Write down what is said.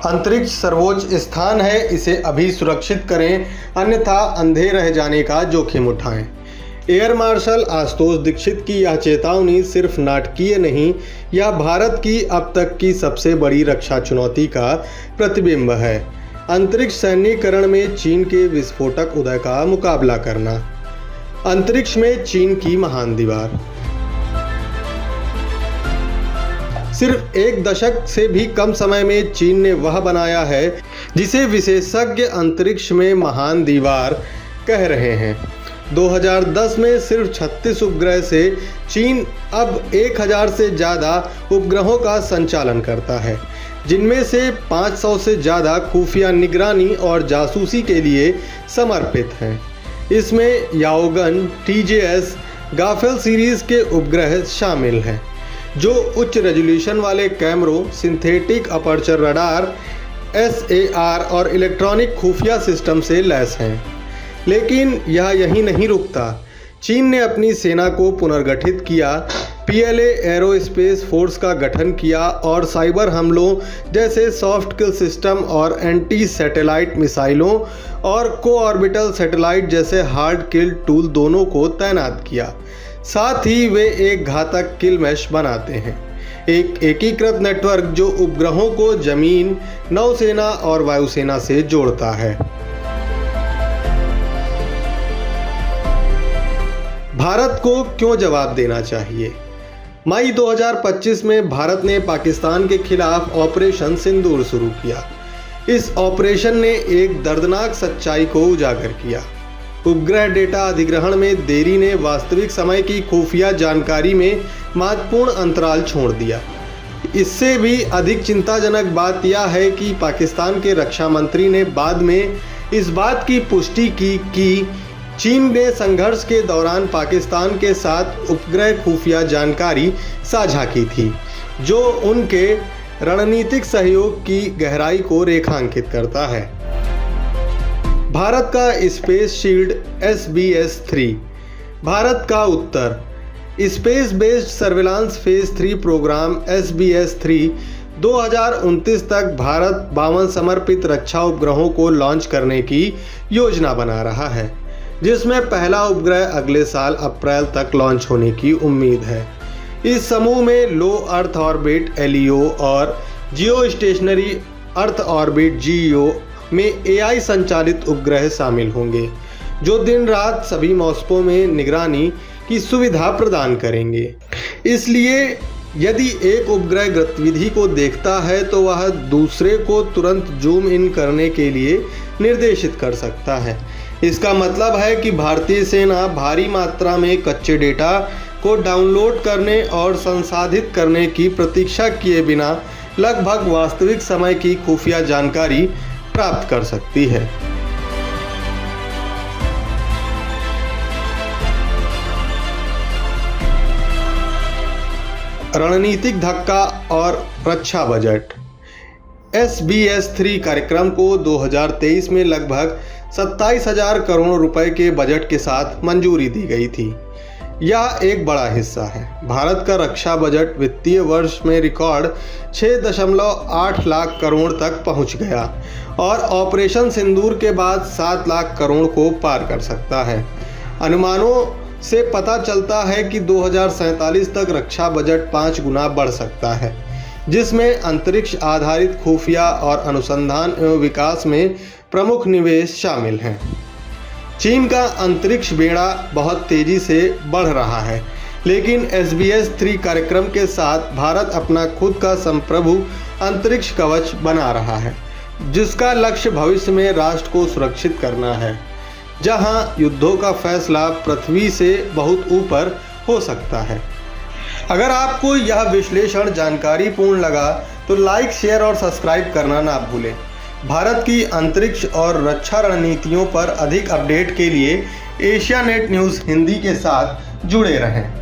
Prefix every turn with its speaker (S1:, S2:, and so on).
S1: अंतरिक्ष सर्वोच्च स्थान है, इसे अभी सुरक्षित करें, अन्यथा अंधे रह जाने का जोखिम उठाएं। एयर मार्शल आशुतोष दीक्षित की यह चेतावनी सिर्फ नाटकीय नहीं, यह भारत की अब तक की सबसे बड़ी रक्षा चुनौती का प्रतिबिंब है। अंतरिक्ष सैन्यीकरण में चीन के विस्फोटक उदय का मुकाबला करना। अंतरिक्ष में चीन की महान दीवार। सिर्फ एक दशक से भी कम समय में चीन ने वह बनाया है जिसे विशेषज्ञ अंतरिक्ष में महान दीवार कह रहे हैं। 2010 में सिर्फ 36 उपग्रह से चीन अब 1000 से ज़्यादा उपग्रहों का संचालन करता है, जिनमें से 500 से ज़्यादा खुफिया निगरानी और जासूसी के लिए समर्पित हैं। इसमें याओगन, TJS, गाफेल सीरीज़ के उपग्रह शामिल हैं, जो उच्च रेजोल्यूशन वाले कैमरों, सिंथेटिक अपर्चर रडार, SAR और इलेक्ट्रॉनिक खुफिया सिस्टम से लैस हैं। लेकिन यह यहीं नहीं रुकता। चीन ने अपनी सेना को पुनर्गठित किया, PLA एरोस्पेस फोर्स का गठन किया और साइबर हमलों जैसे सॉफ्ट किल सिस्टम और एंटी सैटेलाइट मिसाइलों और कोऑर्बिटल सैटेलाइट जैसे हार्ड किल टूल दोनों को तैनात किया। साथ ही वे एक घातक किल मैश बनाते हैं, एक एकीकृत नेटवर्क जो उपग्रहों को जमीन, नौसेना और वायुसेना से जोड़ता है। भारत को क्यों जवाब देना चाहिए? मई 2025 में भारत ने पाकिस्तान के खिलाफ ऑपरेशन सिंदूर शुरू किया। इस ऑपरेशन ने एक दर्दनाक सच्चाई को उजागर किया। उपग्रह डेटा अधिग्रहण में देरी ने वास्तविक समय की खुफिया जानकारी में महत्वपूर्ण अंतराल छोड़ दिया। इससे भी अधिक चिंताजनक बात यह है कि पाकिस्तान के रक्षा मंत्री ने बाद में इस बात की पुष्टि की कि चीन ने संघर्ष के दौरान पाकिस्तान के साथ उपग्रह खुफिया जानकारी साझा की थी, जो उनके रणनीतिक सहयोग की गहराई को रेखांकित करता है। भारत का स्पेस शील्ड SBS-3। भारत का उत्तर। Space based surveillance phase 3 programme SBS-3 2029 तक भारत 52 समर्पित रक्षा उपग्रहों को लॉन्च करने की योजना बना रहा है, जिसमें पहला उपग्रह अगले साल अप्रैल तक लॉन्च होने की उम्मीद है। इस समूह में लो अर्थ ऑर्बिट LEO और जियो स्टेशनरी अर्थ ऑर्बिट GEO में AI संचालित उपग्रह शामिल होंगे, जो दिन रात सभी मौसमों में निगरानी की सुविधा प्रदान करेंगे। इसलिए यदि एक उपग्रह गतिविधि को देखता है तो वह दूसरे को तुरंत जूम इन करने के लिए निर्देशित कर सकता है। इसका मतलब है कि भारतीय सेना भारी मात्रा में कच्चे डेटा को डाउनलोड करने और संसाधित करने की प्रतीक्षा किए बिना लगभग वास्तविक समय की खुफिया जानकारी प्राप्त कर सकती है। रणनीतिक धक्का और रक्षा बजट। SBS-3 कार्यक्रम को 2023 में लगभग 27,000 करोड़ रुपए के बजट के साथ मंजूरी दी गई थी। यह एक बड़ा हिस्सा है। भारत का रक्षा बजट वित्तीय वर्ष में रिकॉर्ड 6.8 लाख करोड़ तक पहुंच गया और ऑपरेशन सिंदूर के बाद 7 लाख करोड़ को पार कर सकता है। अनुमानों से पता चलता है कि 2047 तक रक्षा बजट 5 गुना बढ़ सकता है, जिसमें अंतरिक्ष आधारित खुफिया और अनुसंधान एवं विकास में प्रमुख निवेश शामिल हैं। चीन का अंतरिक्ष बेड़ा बहुत तेजी से बढ़ रहा है, लेकिन SBS-3 कार्यक्रम के साथ भारत अपना खुद का संप्रभु अंतरिक्ष कवच बना रहा है, जिसका लक्ष्य भविष्य में राष्ट्र को सुरक्षित करना है, जहां युद्धों का फैसला पृथ्वी से बहुत ऊपर हो सकता है। अगर आपको यह विश्लेषण जानकारीपूर्ण लगा तो लाइक, शेयर और सब्सक्राइब करना ना भूलें। भारत की अंतरिक्ष और रक्षा रणनीतियों पर अधिक अपडेट के लिए एशिया नेट न्यूज़ हिंदी के साथ जुड़े रहें।